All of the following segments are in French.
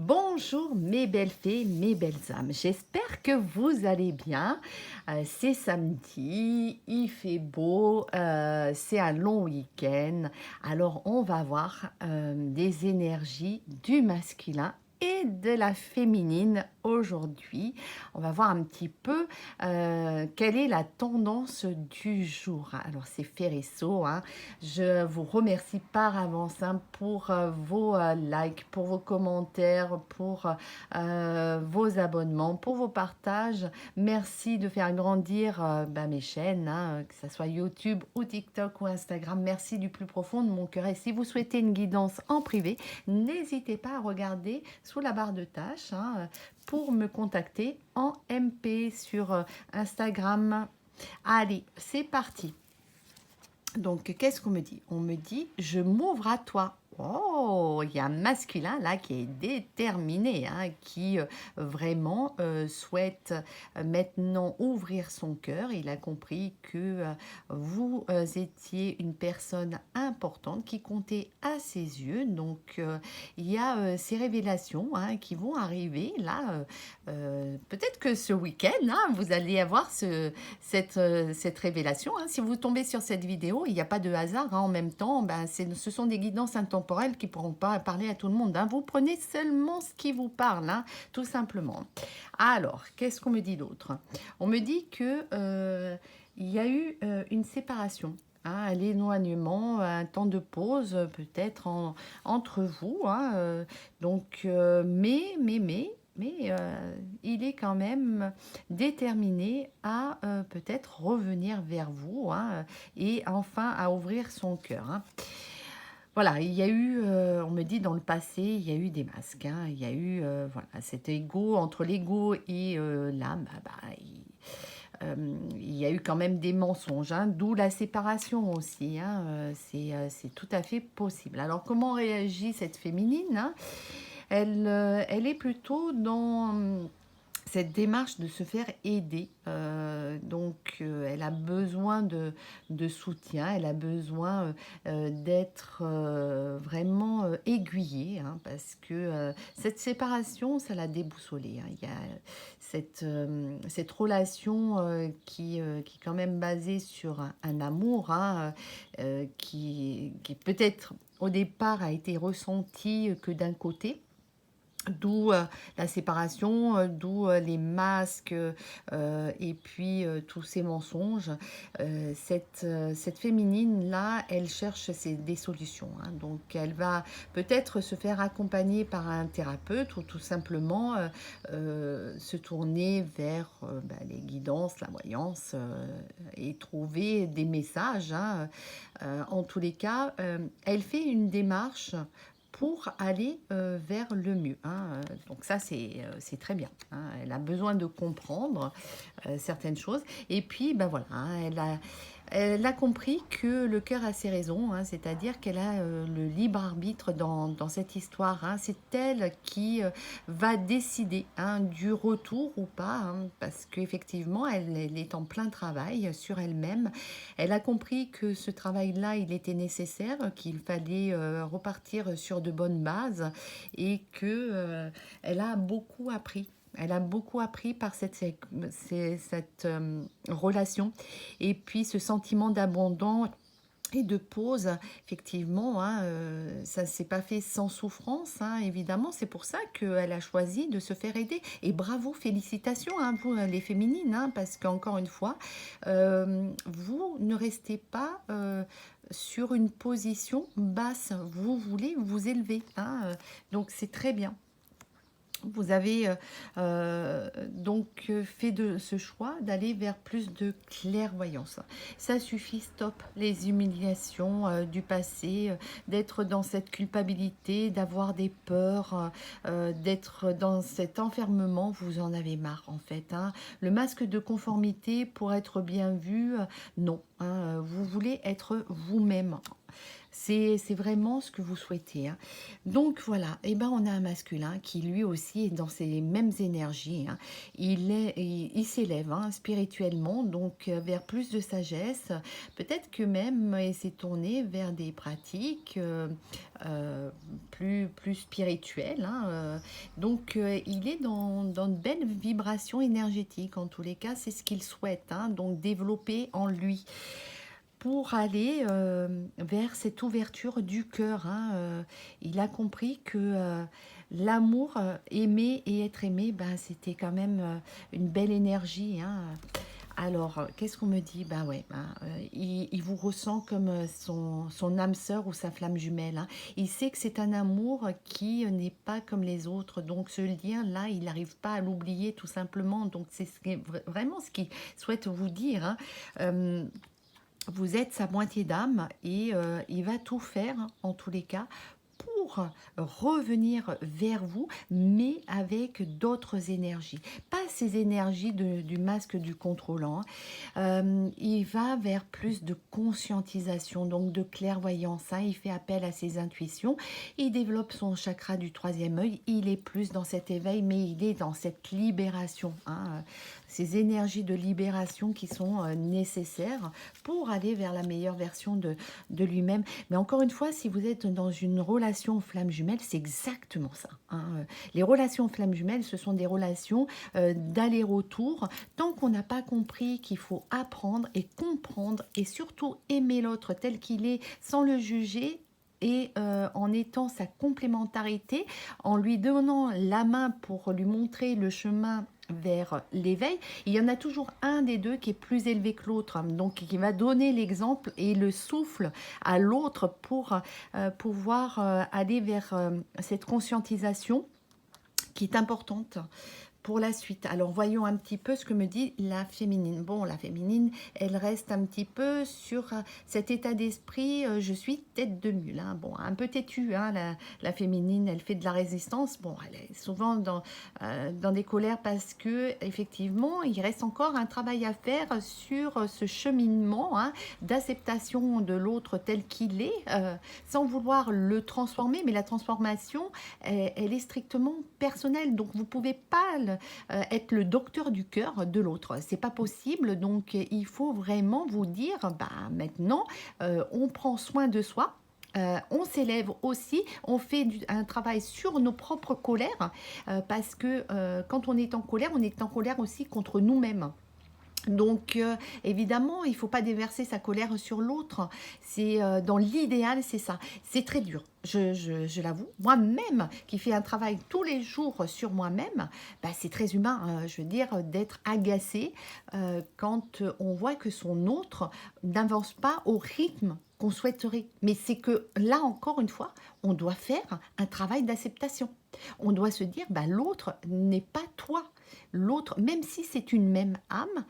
Bonjour mes belles fées, mes belles âmes. J'espère que vous allez bien. C'est samedi, il fait beau, c'est un long week-end. Alors on va voir des énergies du masculin et de la féminine aujourd'hui. On va voir un petit peu quelle est la tendance du jour. Alors c'est Ferrisso, hein. Je vous remercie par avance pour vos likes, pour vos commentaires, pour vos abonnements, pour vos partages. Merci de faire grandir mes chaînes, hein, que ce soit YouTube ou TikTok ou Instagram. Merci du plus profond de mon cœur. Et si vous souhaitez une guidance en privé, n'hésitez pas à regarder sous la barre de tâches, hein, pour me contacter en MP sur Instagram. Allez, c'est parti. Donc, qu'est-ce qu'on me dit? On me dit, je m'ouvre à toi. Oh, il y a un masculin là qui est déterminé, hein, qui vraiment souhaite maintenant ouvrir son cœur. Il a compris que vous étiez une personne importante qui comptait à ses yeux. Donc, il y a ces révélations, hein, qui vont arriver là. Peut-être que ce week-end, hein, vous allez avoir cette révélation, hein. Si vous tombez sur cette vidéo, il n'y a pas de hasard, hein. En même temps, ce sont des guidances intemporelles qui ne pourront pas parler à tout le monde, hein. Vous prenez seulement ce qui vous parle, hein, tout simplement. Alors, qu'est-ce qu'on me dit d'autre? On me dit que il y a eu une séparation, hein, un éloignement, un temps de pause peut-être entre vous, hein, mais il est quand même déterminé à peut-être revenir vers vous, hein, et enfin à ouvrir son cœur, hein. Voilà, il y a eu, on me dit dans le passé, il y a eu des masques, hein, il y a eu voilà, cet ego, entre l'ego et l'âme, il y a eu quand même des mensonges, hein, d'où la séparation aussi, hein, c'est tout à fait possible. Alors comment réagit cette féminine, hein? Elle est plutôt dans cette démarche de se faire aider. Elle a besoin de soutien, elle a besoin d'être vraiment aiguillée, hein, parce que cette séparation, ça l'a déboussolée, hein. Il y a cette relation qui est quand même basée sur un amour, hein, qui peut-être au départ a été ressenti que d'un côté. D'où la séparation, d'où les masques et puis tous ces mensonges. Cette féminine-là, elle cherche des solutions, hein. Donc, elle va peut-être se faire accompagner par un thérapeute ou tout simplement se tourner vers les guidances, la voyance et trouver des messages, hein. En tous les cas, elle fait une démarche pour aller vers le mieux, hein. Donc ça, c'est très bien, hein. Elle a besoin de comprendre certaines choses. Et puis, ben voilà, hein, elle a compris que le cœur a ses raisons, hein, c'est-à-dire qu'elle a le libre arbitre dans cette histoire, hein. C'est elle qui va décider, hein, du retour ou pas, hein, parce qu'effectivement, elle est en plein travail sur elle-même. Elle a compris que ce travail-là, il était nécessaire, qu'il fallait repartir sur de bonnes bases et que elle a beaucoup appris. Elle a beaucoup appris par cette relation et puis ce sentiment d'abandon et de pause, effectivement, hein, ça ne s'est pas fait sans souffrance, hein, évidemment. C'est pour ça qu'elle a choisi de se faire aider. Et bravo, félicitations, hein, vous, les féminines, hein, parce qu'encore une fois, vous ne restez pas sur une position basse. Vous voulez vous élever, hein, donc c'est très bien. Vous avez donc fait de ce choix d'aller vers plus de clairvoyance. Ça suffit, stop les humiliations du passé, d'être dans cette culpabilité, d'avoir des peurs, d'être dans cet enfermement. Vous en avez marre en fait, hein. Le masque de conformité pour être bien vu, non, hein. Vous voulez être vous-même. C'est vraiment ce que vous souhaitez, hein. Donc voilà, et ben on a un masculin qui lui aussi est dans ces mêmes énergies, hein. Il s'élève, hein, spirituellement, donc vers plus de sagesse. Peut-être que même il s'est tourné vers des pratiques plus spirituelles, hein, donc il est dans de belles vibrations énergétiques. En tous les cas, c'est ce qu'il souhaite, hein, donc développer en lui pour aller vers cette ouverture du cœur, hein. Il a compris que l'amour, aimer et être aimé, ben, c'était quand même une belle énergie, hein. Alors, qu'est-ce qu'on me dit? Ben ouais, ben, il vous ressent comme son âme sœur ou sa flamme jumelle, hein. Il sait que c'est un amour qui n'est pas comme les autres. Donc, ce lien-là, il n'arrive pas à l'oublier tout simplement. Donc, c'est vraiment ce qu'il souhaite vous dire, hein. Euh, vous êtes sa moitié d'âme et il va tout faire, en tous les cas, pour revenir vers vous, mais avec d'autres énergies. Pas ces énergies du masque du contrôlant. Il va vers plus de conscientisation, donc de clairvoyance, hein. Il fait appel à ses intuitions. Il développe son chakra du troisième œil. Il est plus dans cet éveil, mais il est dans cette libération, hein. Ces énergies de libération qui sont nécessaires pour aller vers la meilleure version de lui-même. Mais encore une fois, si vous êtes dans une relation flamme jumelle, c'est exactement ça, hein. Les relations flamme jumelle, ce sont des relations d'aller-retour. Tant qu'on n'a pas compris qu'il faut apprendre et comprendre et surtout aimer l'autre tel qu'il est sans le juger, et en étant sa complémentarité, en lui donnant la main pour lui montrer le chemin vers l'éveil, il y en a toujours un des deux qui est plus élevé que l'autre, hein, donc qui va donner l'exemple et le souffle à l'autre pour pouvoir aller vers cette conscientisation qui est importante pour la suite. Alors voyons un petit peu ce que me dit la féminine. Bon, la féminine, elle reste un petit peu sur cet état d'esprit, je suis tête de mule, hein. Bon, un peu têtue, hein, la féminine, elle fait de la résistance. Bon, elle est souvent dans des colères parce que effectivement, il reste encore un travail à faire sur ce cheminement, hein, d'acceptation de l'autre tel qu'il est, sans vouloir le transformer, mais la transformation, elle est strictement personnelle. Donc vous pouvez pas être le docteur du cœur de l'autre. C'est pas possible. Donc il faut vraiment vous dire, bah maintenant, on prend soin de soi. On s'élève aussi, on fait un travail sur nos propres colères, parce que quand on est en colère aussi contre nous-mêmes. Donc, évidemment, il ne faut pas déverser sa colère sur l'autre. C'est dans l'idéal, c'est ça. C'est très dur, je l'avoue. Moi-même, qui fais un travail tous les jours sur moi-même, bah, c'est très humain, je veux dire, d'être agacé quand on voit que son autre n'avance pas au rythme qu'on souhaiterait. Mais c'est que là, encore une fois, on doit faire un travail d'acceptation. On doit se dire, bah, l'autre n'est pas toi. L'autre, même si c'est une même âme,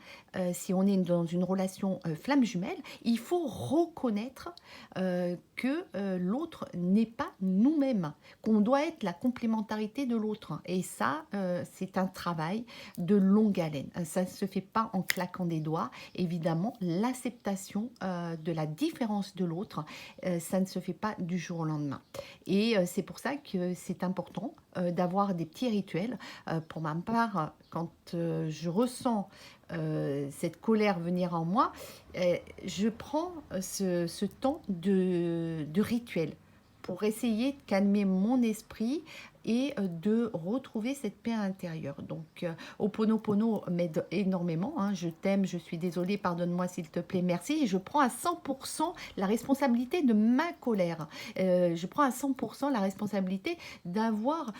si on est dans une relation flamme jumelle, il faut reconnaître que l'autre n'est pas nous-mêmes, qu'on doit être la complémentarité de l'autre. Et ça, c'est un travail de longue haleine. Ça ne se fait pas en claquant des doigts. Évidemment, l'acceptation de la différence de l'autre, ça ne se fait pas du jour au lendemain. Et c'est pour ça que c'est important d'avoir des petits rituels. Pour ma part, quand je ressens cette colère venir en moi, je prends ce temps de rituel pour essayer de calmer mon esprit et de retrouver cette paix intérieure. Donc, Ho'oponopono m'aide énormément, hein. Je t'aime, je suis désolée, pardonne-moi s'il te plaît, merci. Et je prends à 100% la responsabilité de ma colère. Je prends à 100% la responsabilité d'avoir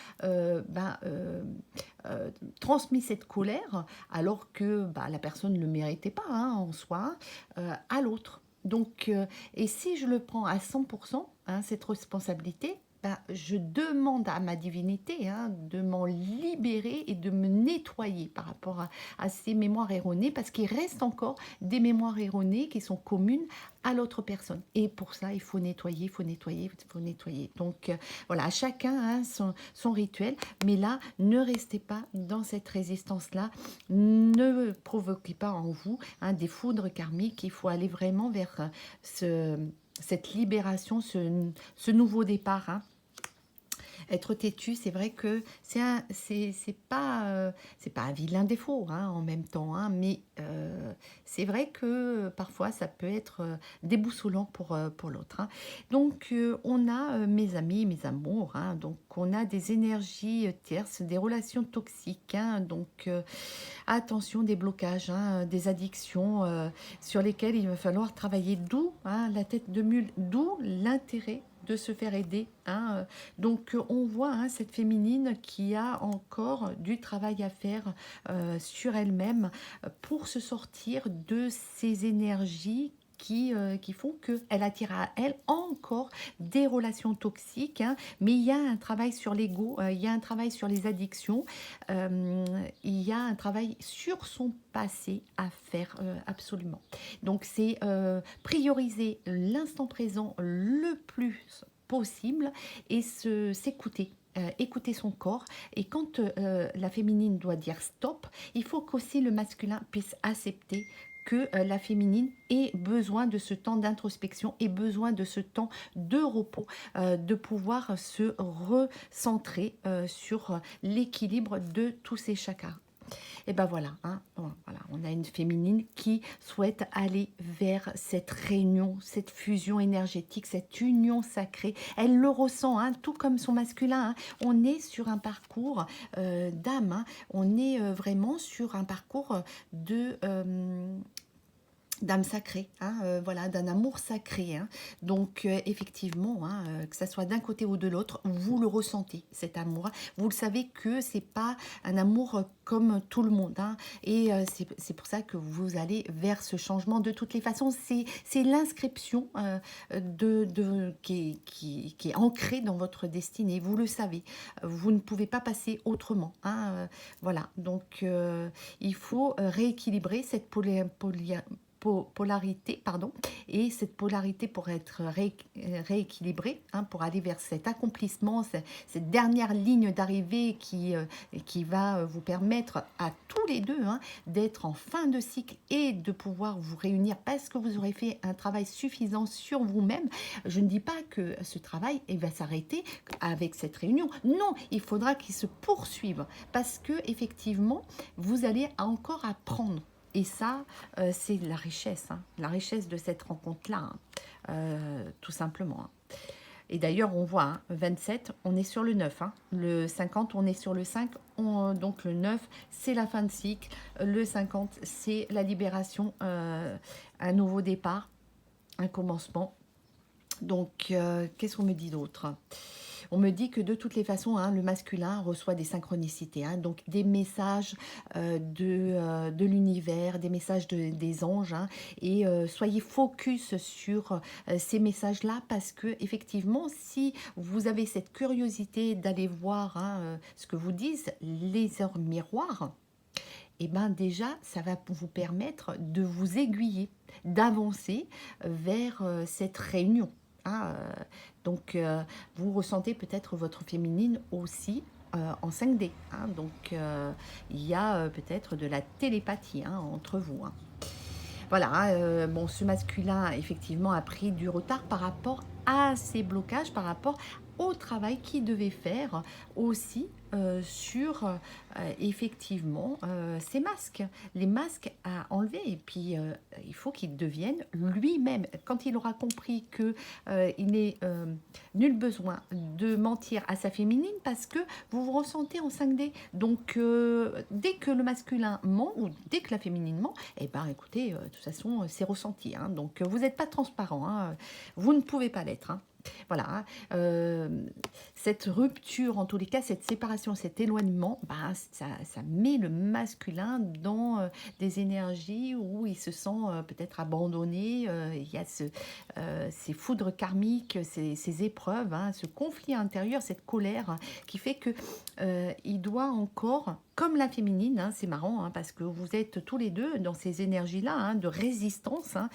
transmis cette colère alors que bah, la personne ne le méritait pas, hein, en soi, à l'autre. Donc, et si je le prends à 100%, hein, cette responsabilité, ben, je demande à ma divinité, hein, de m'en libérer et de me nettoyer par rapport à ces mémoires erronées, parce qu'il reste encore des mémoires erronées qui sont communes à l'autre personne. Et pour ça, il faut nettoyer, il faut nettoyer, il faut nettoyer. Donc voilà, chacun a son rituel, mais là, ne restez pas dans cette résistance-là, ne provoquez pas en vous, hein, des foudres karmiques. Il faut aller vraiment vers cette libération, ce nouveau départ, hein. Être têtu, c'est vrai que c'est pas un vilain défaut, hein, en même temps, hein, mais c'est vrai que parfois ça peut être déboussolant pour l'autre, hein. Donc on a, mes amis, mes amours, hein, donc on a des énergies tierces, des relations toxiques, hein, donc attention des blocages, hein, des addictions sur lesquelles il va falloir travailler, d'où, hein, la tête de mule, d'où l'intérêt de se faire aider, hein. Donc on voit, hein, cette féminine qui a encore du travail à faire sur elle-même pour se sortir de ces énergies qui font qu'elle attire à elle encore des relations toxiques, hein. Mais il y a un travail sur l'ego, il y a un travail sur les addictions, il y a un travail sur son passé à faire, absolument. Donc c'est prioriser l'instant présent le plus possible et s'écouter. Écouter son corps, et quand la féminine doit dire stop, il faut qu'aussi le masculin puisse accepter que la féminine ait besoin de ce temps d'introspection, ait besoin de ce temps de repos, de pouvoir se recentrer sur l'équilibre de tous ces chakras. Et ben voilà, hein, bon, voilà, on a une féminine qui souhaite aller vers cette réunion, cette fusion énergétique, cette union sacrée. Elle le ressent, hein, tout comme son masculin, hein. On est sur un parcours d'âme, hein. On est vraiment sur un parcours de d'âme sacrée, hein, voilà, d'un amour sacré, hein. Donc effectivement, hein, que ça soit d'un côté ou de l'autre, vous le ressentez, cet amour. Vous le savez que c'est pas un amour comme tout le monde, hein. Et c'est pour ça que vous allez vers ce changement. De toutes les façons, c'est l'inscription qui est ancrée dans votre destinée. Vous le savez, vous ne pouvez pas passer autrement, hein, voilà. Donc il faut rééquilibrer cette polarité, pardon, et cette polarité pour être rééquilibrée, hein, pour aller vers cet accomplissement, cette dernière ligne d'arrivée qui va vous permettre à tous les deux, hein, d'être en fin de cycle et de pouvoir vous réunir parce que vous aurez fait un travail suffisant sur vous-même. Je ne dis pas que ce travail va s'arrêter avec cette réunion. Non, il faudra qu'il se poursuive parce que effectivement, vous allez encore apprendre. Et ça, c'est la richesse de cette rencontre-là, hein, tout simplement, hein. Et d'ailleurs, on voit, hein, 27, on est sur le 9, hein. Le 50, on est sur le 5. Donc le 9, c'est la fin de cycle. Le 50, c'est la libération, un nouveau départ, un commencement. Donc, qu'est-ce qu'on me dit d'autre ? On me dit que de toutes les façons, hein, le masculin reçoit des synchronicités, hein, donc des messages de l'univers, des messages des anges, hein, et soyez focus sur ces messages-là parce que effectivement, si vous avez cette curiosité d'aller voir, hein, ce que vous disent les heures miroirs, et ben déjà, ça va vous permettre de vous aiguiller, d'avancer vers cette réunion, hein. Donc, vous ressentez peut-être votre féminine aussi en 5D, hein. Donc, il y a peut-être de la télépathie, hein, entre vous, hein. Voilà, hein, bon, ce masculin, effectivement, a pris du retard par rapport à ses blocages, par rapport au travail qu'il devait faire aussi sur, effectivement, ses masques. Les masques à enlever. Et puis, il faut qu'il devienne lui-même. Quand il aura compris qu'il n'est nul besoin de mentir à sa féminine parce que vous vous ressentez en 5D. Donc, dès que le masculin ment ou dès que la féminine ment, eh ben, écoutez, de toute façon, c'est ressenti, hein. Donc, vous n'êtes pas transparent, hein. Vous ne pouvez pas l'être, hein. Voilà, hein. Cette rupture, en tous les cas, cette séparation, cet éloignement, bah, ça met le masculin dans des énergies où il se sent peut-être abandonné. Il y a ces foudres karmiques, ces épreuves, hein, ce conflit intérieur, cette colère, hein, qui fait que il doit encore, comme la féminine, hein, c'est marrant, hein, parce que vous êtes tous les deux dans ces énergies-là, hein, de résistance, hein.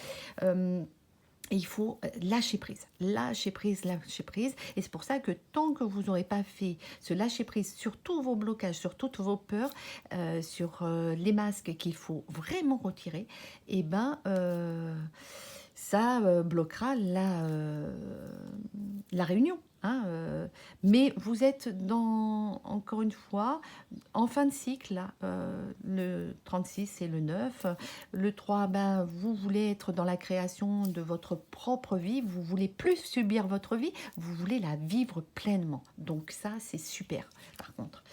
Et il faut lâcher prise, lâcher prise, lâcher prise. Et c'est pour ça que tant que vous n'aurez pas fait ce lâcher prise sur tous vos blocages, sur toutes vos peurs, sur les masques qu'il faut vraiment retirer, et ben ça bloquera la réunion. Hein, mais vous êtes encore une fois, en fin de cycle, là, le 36 et le 9. Le 3, ben, vous voulez être dans la création de votre propre vie, vous voulez plus subir votre vie, vous voulez la vivre pleinement. Donc ça, c'est super, par contre.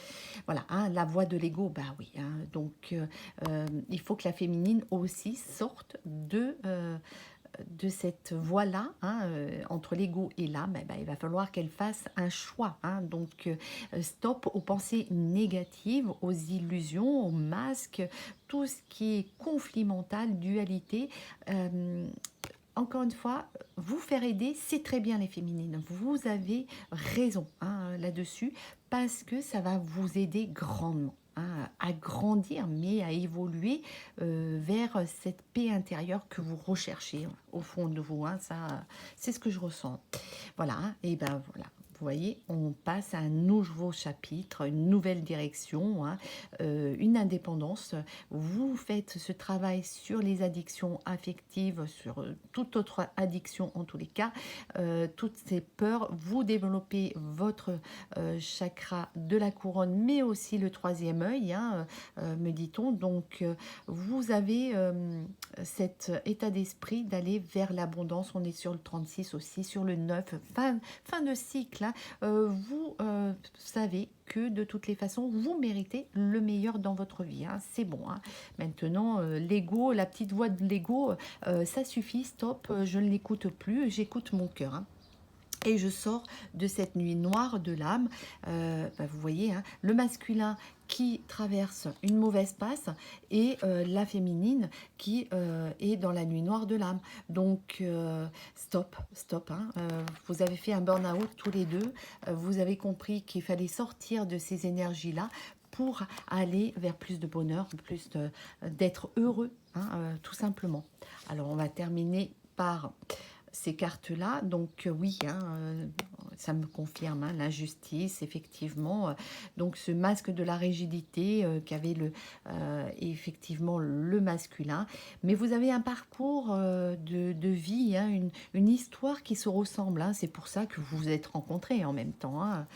Voilà, hein, la voix de l'ego, bah oui. Hein, donc, il faut que la féminine aussi sorte de cette voie-là, hein, entre l'ego et l'âme. Eh ben, il va falloir qu'elle fasse un choix. Hein, donc, stop aux pensées négatives, aux illusions, aux masques, tout ce qui est conflit mental, dualité. Encore une fois, vous faire aider, c'est très bien les féminines. Vous avez raison, hein, là-dessus, parce que ça va vous aider grandement, hein, à grandir, mais à évoluer vers cette paix intérieure que vous recherchez, hein, au fond de vous. Hein, ça, c'est ce que je ressens. Voilà, hein, et ben voilà. Vous voyez, on passe à un nouveau chapitre, une nouvelle direction, hein, une indépendance. Vous faites ce travail sur les addictions affectives, sur toute autre addiction en tous les cas, toutes ces peurs. Vous développez votre chakra de la couronne, mais aussi le troisième œil, hein, me dit-on. Donc, vous avez cet état d'esprit d'aller vers l'abondance. On est sur le 36 aussi, sur le 9, fin de cycle. Hein. Vous savez que de toutes les façons, vous méritez le meilleur dans votre vie. Hein. C'est bon. Hein. Maintenant, l'ego, la petite voix de l'ego, ça suffit, stop, je ne l'écoute plus, j'écoute mon cœur. Hein. Et je sors de cette nuit noire de l'âme. Vous voyez, hein, le masculin qui traverse une mauvaise passe et la féminine qui est dans la nuit noire de l'âme. Donc, stop. Hein, vous avez fait un burn-out tous les deux. Vous avez compris qu'il fallait sortir de ces énergies-là pour aller vers plus de bonheur, plus d'être heureux, hein, tout simplement. Alors, on va terminer par ces cartes-là. Donc oui, hein, ça me confirme, hein, l'injustice, effectivement. Donc ce masque de la rigidité qu'avait effectivement le masculin. Mais vous avez un parcours de vie, hein, une histoire qui se ressemble. Hein. C'est pour ça que vous vous êtes rencontrés en même temps. Hein.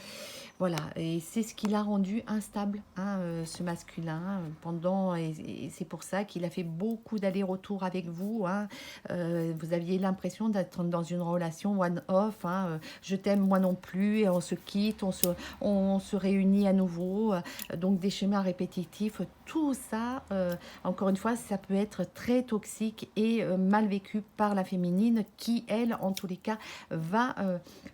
Voilà, et c'est ce qui l'a rendu instable, hein, ce masculin, et c'est pour ça qu'il a fait beaucoup d'allers-retours avec vous. Hein. Vous aviez l'impression d'être dans une relation one-off, hein, je t'aime, moi non plus, et on se quitte, on se réunit à nouveau, donc des schémas répétitifs, tout ça, encore une fois, ça peut être très toxique et mal vécu par la féminine qui, elle, en tous les cas, va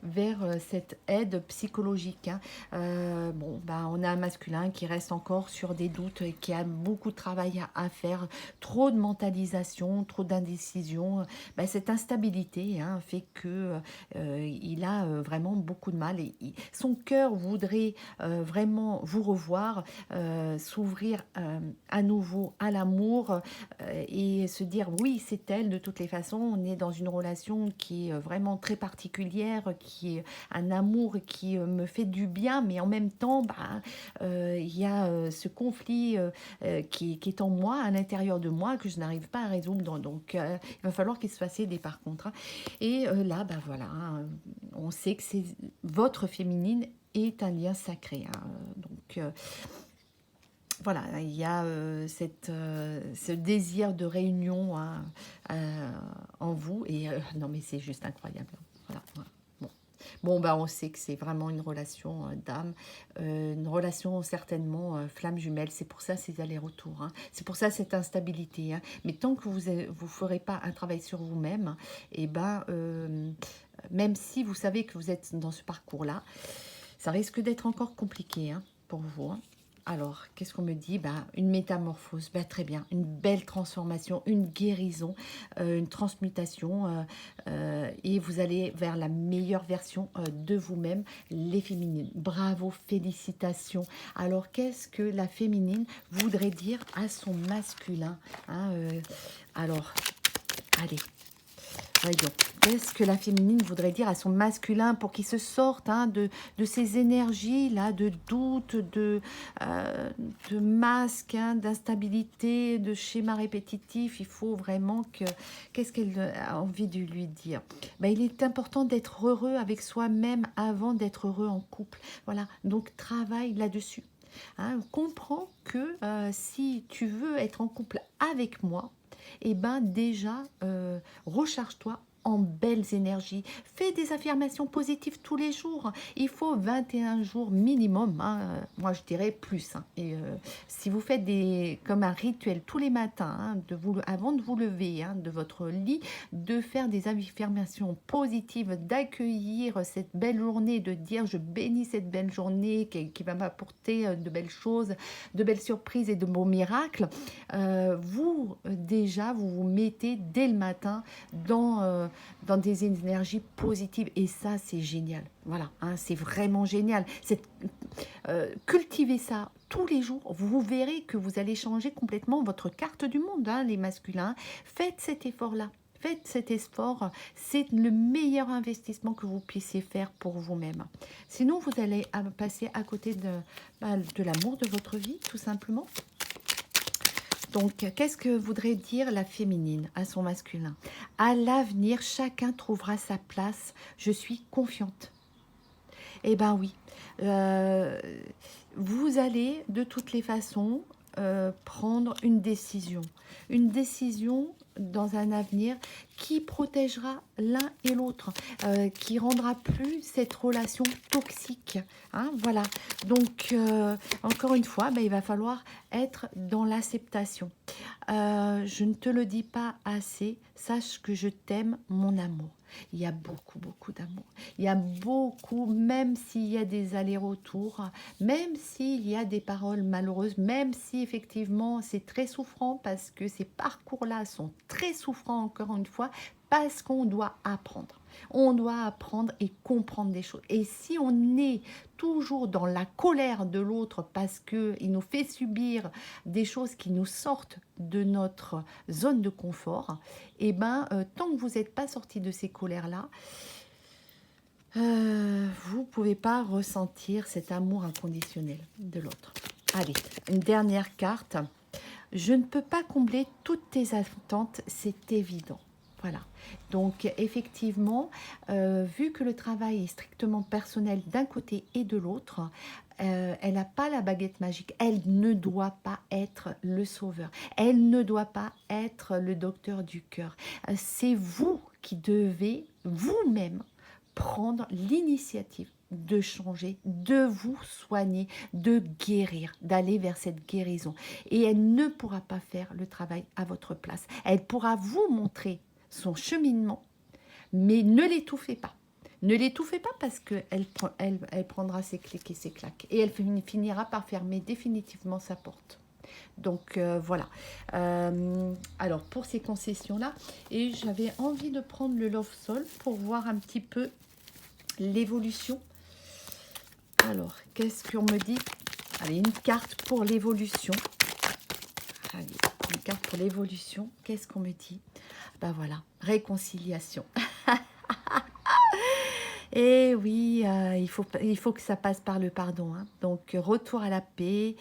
vers cette aide psychologique. Hein. On a un masculin qui reste encore sur des doutes et qui a beaucoup de travail à faire, trop de mentalisation, trop d'indécision. Cette instabilité, hein, fait que il a vraiment beaucoup de mal. Son cœur voudrait vraiment vous revoir, s'ouvrir à nouveau à l'amour et se dire oui, c'est elle de toutes les façons. On est dans une relation qui est vraiment très particulière, qui est un amour qui me fait du bien, mais en même temps, il y a ce conflit qui est en moi, à l'intérieur de moi, que je n'arrive pas à résoudre. Donc, il va falloir qu'il se fasse aider par contre. Hein. Et là, voilà, hein, on sait que c'est votre féminine est un lien sacré. Hein. Donc, voilà, il y a ce désir de réunion, hein, en vous. Et non, mais c'est juste incroyable. Voilà. Bon, on sait que c'est vraiment une relation d'âme, une relation certainement flamme jumelle. C'est pour ça ces allers-retours, hein. C'est pour ça cette instabilité. Hein. Mais tant que vous ne ferez pas un travail sur vous-même, même si vous savez que vous êtes dans ce parcours-là, ça risque d'être encore compliqué, hein, pour vous. Hein. Alors, qu'est-ce qu'on me dit? Une métamorphose, très bien, une belle transformation, une guérison, une transmutation, et vous allez vers la meilleure version de vous-même, les féminines. Bravo, félicitations. Alors, qu'est-ce que la féminine voudrait dire à son masculin, hein, alors, allez, voyons. Qu'est-ce que la féminine voudrait dire à son masculin pour qu'il se sorte hein, de ces énergies-là, de doute, de masques, hein, d'instabilité, de schémas répétitifs. Il faut vraiment que... Qu'est-ce qu'elle a envie de lui dire? Ben, il est important d'être heureux avec soi-même avant d'être heureux en couple. Voilà, donc travaille là-dessus. Hein, comprends que si tu veux être en couple avec moi, eh ben déjà, recharge-toi en belles énergies. Fais des affirmations positives tous les jours. Il faut 21 jours minimum. Hein. Moi, je dirais plus. Hein. Et si vous faites comme un rituel tous les matins, hein, avant de vous lever hein, de votre lit, de faire des affirmations positives, d'accueillir cette belle journée, de dire je bénis cette belle journée qui va m'apporter de belles choses, de belles surprises et de beaux miracles, déjà, vous vous mettez dès le matin dans des énergies positives. Et ça, c'est génial. Voilà, hein, c'est vraiment génial. Cultivez ça tous les jours. Vous verrez que vous allez changer complètement votre carte du monde, hein, les masculins. Faites cet effort-là. Faites cet effort. C'est le meilleur investissement que vous puissiez faire pour vous-même. Sinon, vous allez passer à côté de l'amour de votre vie, tout simplement. Donc, qu'est-ce que voudrait dire la féminine à son masculin? À l'avenir, chacun trouvera sa place. Je suis confiante. Eh bien oui, vous allez de toutes les façons prendre une décision. Une décision dans un avenir qui protégera l'un et l'autre, qui rendra plus cette relation toxique. Hein, voilà. Donc, encore une fois, il va falloir être dans l'acceptation. Je ne te le dis pas assez, sache que je t'aime, mon amour. Il y a beaucoup, beaucoup d'amour. Il y a beaucoup, même s'il y a des allers-retours, même s'il y a des paroles malheureuses, même si effectivement c'est très souffrant parce que ces parcours-là sont très souffrants encore une fois, parce qu'on doit apprendre. On doit apprendre et comprendre des choses. Et si on est toujours dans la colère de l'autre parce qu'il nous fait subir des choses qui nous sortent de notre zone de confort, et tant que vous n'êtes pas sorti de ces colères-là, vous ne pouvez pas ressentir cet amour inconditionnel de l'autre. Allez, une dernière carte. Je ne peux pas combler toutes tes attentes, c'est évident. Voilà, donc effectivement, vu que le travail est strictement personnel d'un côté et de l'autre, elle n'a pas la baguette magique, elle ne doit pas être le sauveur, elle ne doit pas être le docteur du cœur. C'est vous qui devez vous-même prendre l'initiative de changer, de vous soigner, de guérir, d'aller vers cette guérison. Et elle ne pourra pas faire le travail à votre place. Elle pourra vous montrer son cheminement, mais ne l'étouffez pas. Ne l'étouffez pas parce qu'elle prendra ses clics et ses claques. Et elle finira par fermer définitivement sa porte. Donc voilà. Alors pour ces concessions-là, et j'avais envie de prendre le Love Soul pour voir un petit peu l'évolution. Alors, qu'est-ce qu'on me dit? Allez, une carte pour l'évolution. Allez, une carte pour l'évolution. Qu'est-ce qu'on me dit? Ben voilà, réconciliation. Et oui, il faut que ça passe par le pardon. Hein. Donc, retour à la paix,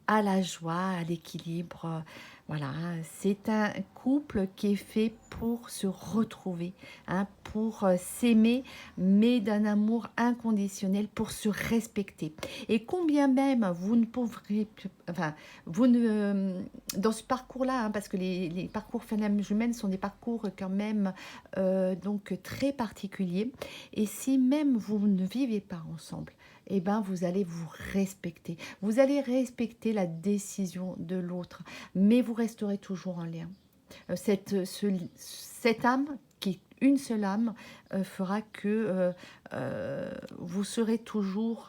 à la joie, à l'équilibre. Voilà, c'est un couple qui est fait pour se retrouver, hein, pour s'aimer, mais d'un amour inconditionnel, pour se respecter. Et combien même vous ne pourrez, enfin, dans ce parcours-là, hein, parce que les parcours flammes jumelles sont des parcours quand même donc très particuliers. Et si même vous ne vivez pas ensemble, eh ben, vous allez vous respecter. Vous allez respecter la décision de l'autre, mais vous resterez toujours en lien. Cette âme, qui est une seule âme, fera que vous serez toujours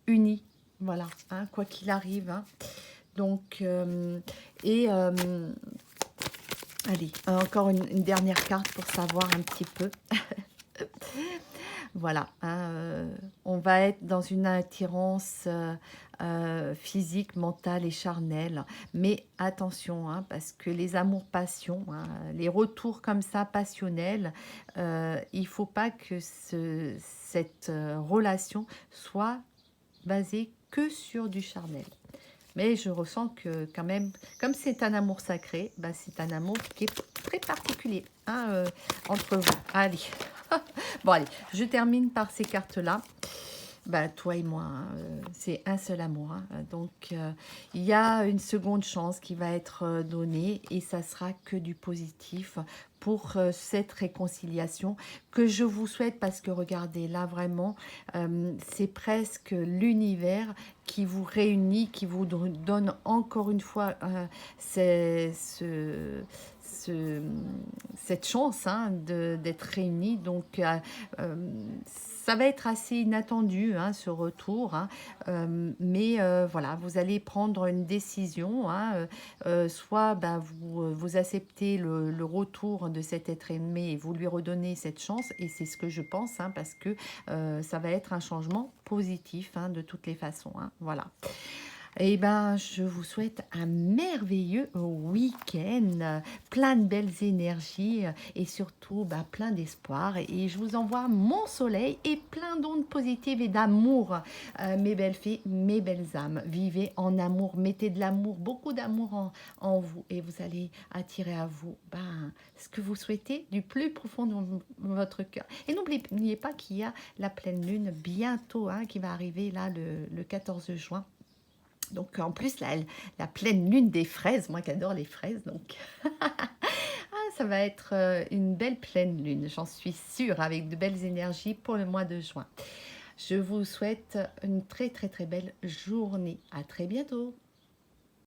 unis. Voilà, hein, quoi qu'il arrive. Hein. Donc, allez, encore une dernière carte pour savoir un petit peu. Voilà, hein, on va être dans une attirance physique, mentale et charnelle. Mais attention, hein, parce que les amours-passions, hein, les retours comme ça passionnels, il ne faut pas que cette relation soit basée que sur du charnel. Mais je ressens que quand même, comme c'est un amour sacré, bah, c'est un amour qui est très particulier, hein, entre vous. Allez. Bon, allez, je termine par ces cartes-là. Bah, toi et moi, hein, c'est un seul amour, hein. Donc, il y a une seconde chance qui va être donnée et ça sera que du positif pour cette réconciliation que je vous souhaite parce que regardez, là vraiment, c'est presque l'univers qui vous réunit, qui vous donne encore une fois ce- cette chance, hein, d'être réunis. Donc, ça va être assez inattendu, hein, ce retour, hein, mais voilà, vous allez prendre une décision, hein, soit bah, vous acceptez le retour de cet être aimé et vous lui redonnez cette chance, et c'est ce que je pense, hein, parce que ça va être un changement positif, hein, de toutes les façons, hein, voilà. Eh ben, je vous souhaite un merveilleux week-end, plein de belles énergies et surtout bah, plein d'espoir. Et je vous envoie mon soleil et plein d'ondes positives et d'amour, mes belles filles, mes belles âmes. Vivez en amour, mettez de l'amour, beaucoup d'amour en vous et vous allez attirer à vous ben, ce que vous souhaitez du plus profond de votre cœur. Et n'oubliez pas qu'il y a la pleine lune bientôt, hein, qui va arriver là le 14 juin. Donc en plus, la pleine lune des fraises, moi qui adore les fraises, donc ça va être une belle pleine lune, j'en suis sûre, avec de belles énergies pour le mois de juin. Je vous souhaite une très très très belle journée. À très bientôt.